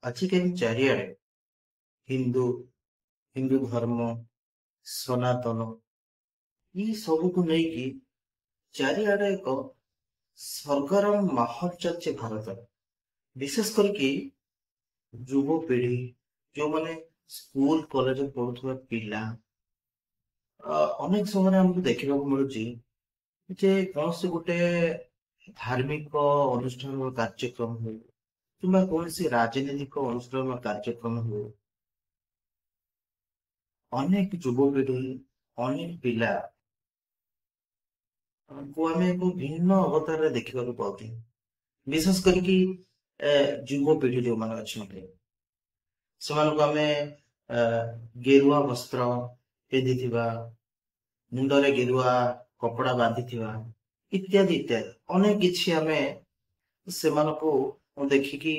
ଆଜିକାଲି ଚାରିଆଡେ ହିନ୍ଦୁ ହିନ୍ଦୁ ଧର୍ମ ସନାତନ ଏଇ ସବୁକୁ ନେଇକି ଚାରିଆଡେ ଏକ ସରଗରମ ମାହୋଲ ଚାଲିଛି ଭାରତରେ। ବିଶେଷ କରିକି ଯୁବପିଢି ଯୋଉମାନେ ସ୍କୁଲ କଲେଜରେ ପଢୁଥିବା ପିଲା ଅନେକ ସମୟରେ ଆମକୁ ଦେଖିବାକୁ ମିଳୁଛି ଯେ କୌଣସି ଗୋଟେ ଧାର୍ମିକ ଅନୁଷ୍ଠାନ କାର୍ଯ୍ୟକ୍ରମ ହଉ କିମ୍ବା କୌଣସି ରାଜନୈତିକ ଅନୁଷ୍ଠାନ କାର୍ଯ୍ୟକ୍ରମ ହଉ, ଅନେକ ଯୁବପିଢି ଅନେକ ପିଲା କୁ ଆମେ ଏକ ଭିନ୍ନ ଅବତାରରେ ଦେଖିବାକୁ ପାଉଛୁ। ବିଶେଷ କରିକି ଯୁବପିଢି ଯୋଉମାନେ ଅଛନ୍ତି ସେମାନଙ୍କୁ ଆମେ ଗେରୁଆ ବସ୍ତ୍ର ପିନ୍ଧିଥିବା, ମୁଣ୍ଡରେ ଗେରୁଆ କପଡା ବାନ୍ଧିଥିବା ଇତ୍ୟାଦି ଇତ୍ୟାଦି ଅନେକ କିଛି ଆମେ ସେମାନଙ୍କୁ ଦେଖିକି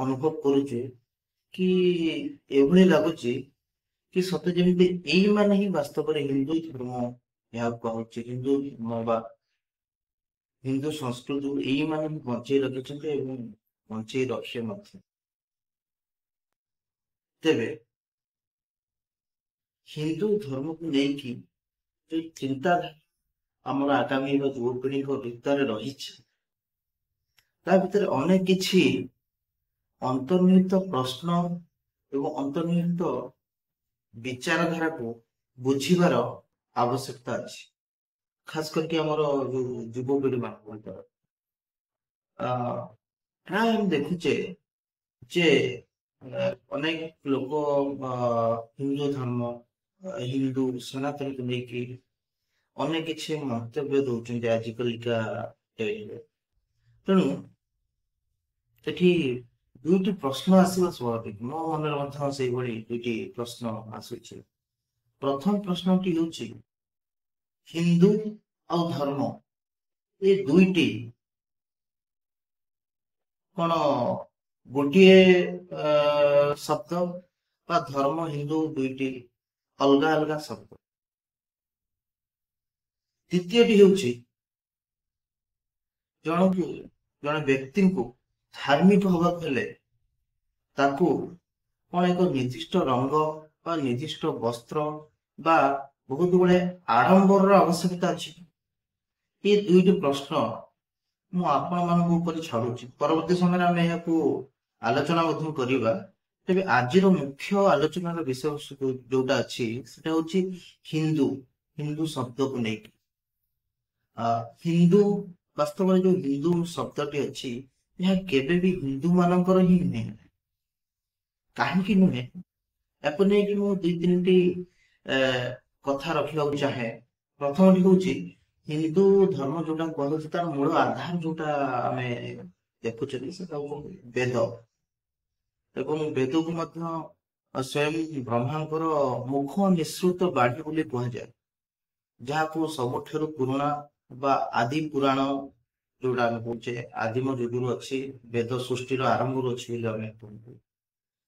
ଅନୁଭବ କରୁଛୁ କି ଏଭଳି ଲାଗୁଛି କି ସତେ ଯେମିତି ଏଇମାନେ ହିଁ ବାସ୍ତବରେ ହିନ୍ଦୁ ଧର୍ମ ଏହାକୁ କହୁଛି, ହିନ୍ଦୁ ଧର୍ମ ବା ହିନ୍ଦୁ ସଂସ୍କୃତିକୁ ଏଇମାନେ ହିଁ ବଞ୍ଚେଇ ରଖିଛନ୍ତି ଏବଂ ବଞ୍ଚେଇ ରଖିବେ ମଧ୍ୟ। ତେବେ ହିନ୍ଦୁ ଧର୍ମକୁ ନେଇକି ଯୋଉ ଚିନ୍ତାଧାରା ଆମର ଆଗାମୀ ଯୁବପିଢିଙ୍କ ଭିତରେ ରହିଛି ତା ଭିତରେ ଅନେକ କିଛି ଅନ୍ତର୍ନିହିତ ପ୍ରଶ୍ନ ଏବଂ ଅନ୍ତର୍ନିହିତ ବିଚାରଧାରାକୁ ବୁଝିବାର ଆବଶ୍ୟକତା ଅଛି। ଖାସ କରିକି ଆମର ଯୋଉ ଯୁବପିଢି ମାନଙ୍କର ପ୍ରାୟ ଆମେ ଦେଖୁଛେ ଯେ ଅନେକ ଲୋକ ହିନ୍ଦୁ ଧର୍ମ ହିନ୍ଦୁ ସନାତନକୁ ନେଇକି ଅନେକ କିଛି ମନ୍ତବ୍ୟ ଦଉଛନ୍ତି ଆଜିକାଲିକା ଡେଟରେ। ତେଣୁ ଏଠି ଦୁଇଟି ପ୍ରଶ୍ନ ଆସିବା ସ୍ୱାଭାବିକ। ମୋ ମନରେ ମଧ୍ୟ ସେଇଭଳି ଦୁଇଟି ପ୍ରଶ୍ନ ଆସୁଛି। ପ୍ରଥମ ପ୍ରଶ୍ନଟି ହେଉଛି ହିନ୍ଦୁ ଆଉ ଧର୍ମ ଏ ଦୁଇଟି କଣ ଗୋଟିଏ ଶବ୍ଦ ବା ଧର୍ମ ହିନ୍ଦୁ ଦୁଇଟି ଅଲଗା ଅଲଗା ଶବ୍ଦ? ଦ୍ୱିତୀୟଟି ହେଉଛି ଜଣେ ବ୍ୟକ୍ତିଙ୍କୁ ଧାର୍ମିକ ହବାକୁ ହେଲେ ତାକୁ କଣ ଏକ ନିର୍ଦ୍ଦିଷ୍ଟ ରଙ୍ଗ ବା ନିର୍ଦ୍ଦିଷ୍ଟ ବସ୍ତ୍ର ବା ବହୁତ ଗୁଡେ ଆଡମ୍ବରର ଆବଶ୍ୟକତା ଅଛି? ଏ ଦୁଇଟି ପ୍ରଶ୍ନ ମୁଁ ଆପଣ ମାନଙ୍କ ଉପରେ ଛାଡୁଛି। ପରବର୍ତ୍ତୀ ସମୟରେ ଆମେ ଏହାକୁ ଆଲୋଚନା ମଧ୍ୟ କରିବା। ତେବେ ଆଜିର ମୁଖ୍ୟ ଆଲୋଚନାର ବିଷୟବସ୍ତୁ ଯୋଉଟା ଅଛି ସେଟା ହଉଛି ହିନ୍ଦୁ ଶବ୍ଦକୁ ନେଇକି। ହିନ୍ଦୁ ବାସ୍ତବରେ ଯୋଉ ହିନ୍ଦୁ ଶବ୍ଦଟି ଅଛି ଏହା କେବେ ବି ହିନ୍ଦୁ ମାନଙ୍କର ହିଁ ନୁହେଁ। କାହିଁକି ନୁହେଁ ୟାକୁ ନେଇକି ମୁଁ ଦୁଇ ତିନିଟି କଥା ରଖିବାକୁ ଚାହେଁ। ପ୍ରଥମଟି ହଉଛି ହିନ୍ଦୁ ଧର୍ମ ଯୋଉଟା କୁହାଯାଉଛି ତାର ମୂଳ ଆଧାର ଯୋଉଟା ଆମେ ଦେଖୁଛନ୍ତି ସେଟା ହଉଛି ବେଦ, ଏବଂ ବେଦକୁ ମଧ୍ୟ ସ୍ୱୟଂ ବ୍ରହ୍ମାଙ୍କର ମୁଖ ନିଃସୃତ ବାଣୀ ବୋଲି କୁହାଯାଏ, ଯାହାକୁ ସବୁଠାରୁ ପୁରୁଣା ବା ଆଦି ପୁରାଣ ଯୋଉଟା ଆମେ କହୁଛେ ଆଦିମ ଯୁଗରୁ ଅଛି, ବେଦ ସୃଷ୍ଟିର ଆରମ୍ଭରୁ ଅଛି ବୋଲି ଆମେ କୁହନ୍ତୁ।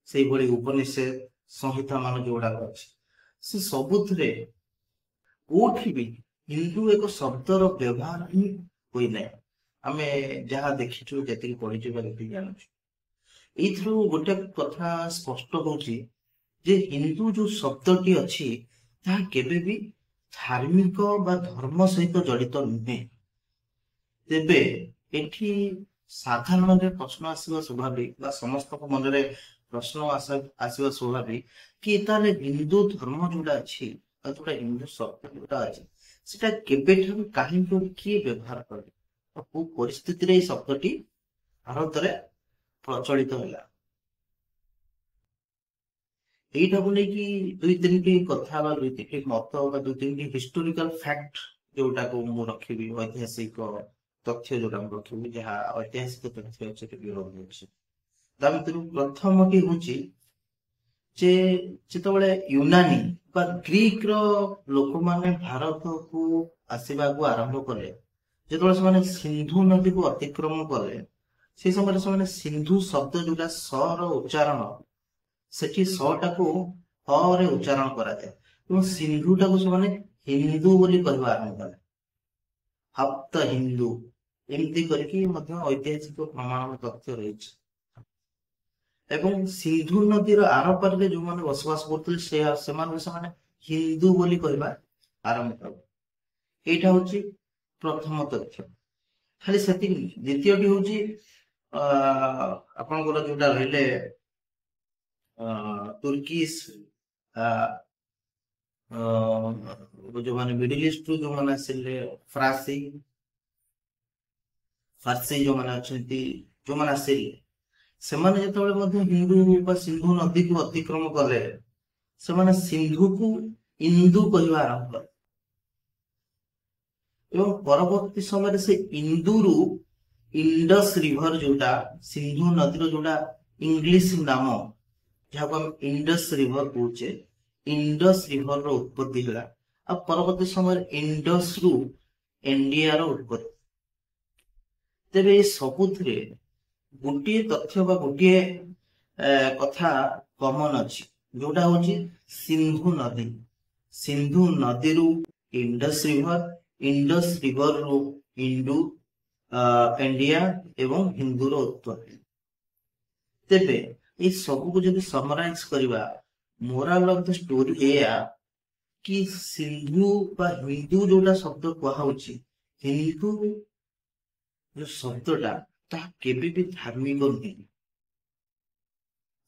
ସେଇଭଳି ଉପନିଷେଦ ସଂହିତା ମାନ ଯୋଉଗୁଡାକ ଅଛି ସେ ସବୁଥିରେ କୋଉଠି ବି ହିନ୍ଦୁ ଏକ ଶବ୍ଦର ବ୍ୟବହାର ହିଁ ହୋଇନାହିଁ। ଆମେ ଯାହା ଦେଖିଛୁ, ଯେତିକି ପଢିଛୁ ବା ଯେତିକି ଜାଣୁଛୁ, ଏଇଥିରୁ ଗୋଟେ କଥା ସ୍ପଷ୍ଟ ହଉଛି ଯେ ହିନ୍ଦୁ ଯୋଉ ଶବ୍ଦଟି ଅଛି ତାହା କେବେ ବି ଧାର୍ମିକ ବା ଧର୍ମ ସହିତ ଜଡିତ ନୁହେଁ। ତେବେ ଏଠି ସାଧାରଣରେ ପ୍ରଶ୍ନ ଆସିବା ସ୍ୱାଭାବିକ ବା ସମସ୍ତଙ୍କ ମନରେ ପ୍ରଶ୍ନ ଆସିବା ସ୍ୱାଭାବିକ କି ତାହେଲେ ହିନ୍ଦୁ ଧର୍ମ ଯୋଉଟା ଅଛି ବା ଯୋଉଟା ହିନ୍ଦୁ ଶବ୍ଦ ଯୋଉଟା ଅଛି ସେଟା କେବେଠାରୁ କାହିଁକି କିଏ ବ୍ୟବହାର କରେ, କୋଉ ପରିସ୍ଥିତିରେ ଏଇ ଶବ୍ଦଟି ଭାରତରେ ପ୍ରଚଳିତ ହେଲା? ଏଇଟାକୁ ନେଇକି ଦୁଇ ତିନିଟି କଥା ବା ଦୁଇ ତିନିଟି ମତ ବା ଦୁଇ ତିନିଟି ହିଷ୍ଟୋରିକାଲ ଫ୍ୟାକ୍ଟ ଯୋଉଟାକୁ ମୁଁ ରଖିବି, ଐତିହାସିକ ତଥ୍ୟ ଯୋଉଟା ମୁଁ ରଖିବି, ଯାହା ଐତିହାସିକ ତଥ୍ୟ ଅଛି ବିରୋଧ ଅଛି। ତା ଭିତରୁ ପ୍ରଥମଟି ହଉଛି ଯେ ଯେତେବେଳେ ୟୁନାନୀ ବା ଗ୍ରୀକ ର ଲୋକମାନେ ଭାରତକୁ ଆସିବାକୁ ଆରମ୍ଭ କଲେ, ଯେତେବେଳେ ସେମାନେ ସିନ୍ଧୁ ନଦୀକୁ ଅତିକ୍ରମ କଲେ, সেই ସମୟରେ ସେମାନେ ସିନ୍ଧୁ ଶବ୍ଦ ଯୋଉଟା ସ ର ଉଚ୍ଚାରଣ, ସେଠି ସ ଟାକୁ ହ ରେ ଉଚ୍ଚାରଣ କରାଯାଏ ଏବଂ ସିନ୍ଧୁ ଟାକୁ ସେମାନେ ହିନ୍ଦୁ ବୋଲି କହିବା ଆରମ୍ଭ କଲେ, ହପ୍ତ ହିନ୍ଦୁ, ଏମିତି କରିକି ମଧ୍ୟ ଐତିହାସିକ ପ୍ରମାଣ ତଥ୍ୟ ରହିଛି। ଏବଂ ସିନ୍ଧୁ ନଦୀର ଆରପାରିରେ ଯୋଉମାନେ ବସବାସ କରୁଥିଲେ ସେମାନେ ହିନ୍ଦୁ ବୋଲି କହିବା ଆରମ୍ଭ କଲେ। ଏଇଟା ହଉଛି ପ୍ରଥମ ତଥ୍ୟ। ଖାଲି ସେତିକି ନୁହେଁ, ଦ୍ୱିତୀୟଟି ହଉଛି ଆପଣଙ୍କର ଯୋଉଟା ରହିଲେ ତୁର୍କିଶ ଯୋଉମାନେ ମିଡିଲ ଇଷ୍ଟରୁ ଯୋଉମାନେ ଆସିଲେ, ଫାର୍ସି ଯୋଉମାନେ ଅଛନ୍ତି, ଯୋଉମାନେ ଆସିଲେ, ସେମାନେ ଯେତେବେଳେ ମଧ୍ୟ ହିନ୍ଦୁ ବା ସିନ୍ଧୁ ନଦୀକୁ ଅତିକ୍ରମ କଲେ, ସେମାନେ ସିନ୍ଧୁକୁ ଇନ୍ଦୁ କହିବା ଆରମ୍ଭ କଲେ ଏବଂ ପରବର୍ତ୍ତୀ ସମୟରେ ସେ ଇନ୍ଦୁରୁ ଇଣ୍ଡସ୍ ରିଭର, ଯୋଉଟା ସିନ୍ଧୁ ନଦୀର ଯୋଉଟା ଇଂଲିଶ ନାମ, ଯାହାକୁ ଆମେ ଇଣ୍ଡସ୍ ରିଭର କହୁଛେ, ଇଣ୍ଡସ୍ ରିଭର ର ଉତ୍ପତ୍ତି ହେଲା। ଆଉ ପରବର୍ତ୍ତୀ ସମୟରେ ଇଣ୍ଡସ୍ ରୁ ଇଣ୍ଡିଆର ଉତ୍ପତ୍ତି। ତେବେ ଏ ସବୁଥିରେ ଗୋଟିଏ ତଥ୍ୟ ବା ଗୋଟିଏ କଥା କମନ ଅଛି, ଯୋଉଟା ହଉଛି ସିନ୍ଧୁ ନଦୀ। ସିନ୍ଧୁ ନଦୀରୁ ଇଣ୍ଡସ୍ ରିଭର, ଇଣ୍ଡସ୍ ରିଭରରୁ ଇଣ୍ଡିଆ ଏବଂ ହିନ୍ଦୁର ଉତ୍ପତ୍ତି। ତେବେ ଏଇ ସବୁକୁ ଯଦି ସମରାଇଜ କରିବା, ମୋରାଲ ଅଫ ଦ ଷ୍ଟୋରି ଏଇଆ କି ସିନ୍ଧୁ ବା ହିନ୍ଦୁ ଯୋଉଟା ଶବ୍ଦ କୁହାହଉଛି, ହିନ୍ଦୁ ଯୋଉ ଶବ୍ଦଟା ତାହା କେବେ ବି ଧାର୍ମିକ ନୁହେଁ।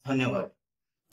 ଧନ୍ୟବାଦ।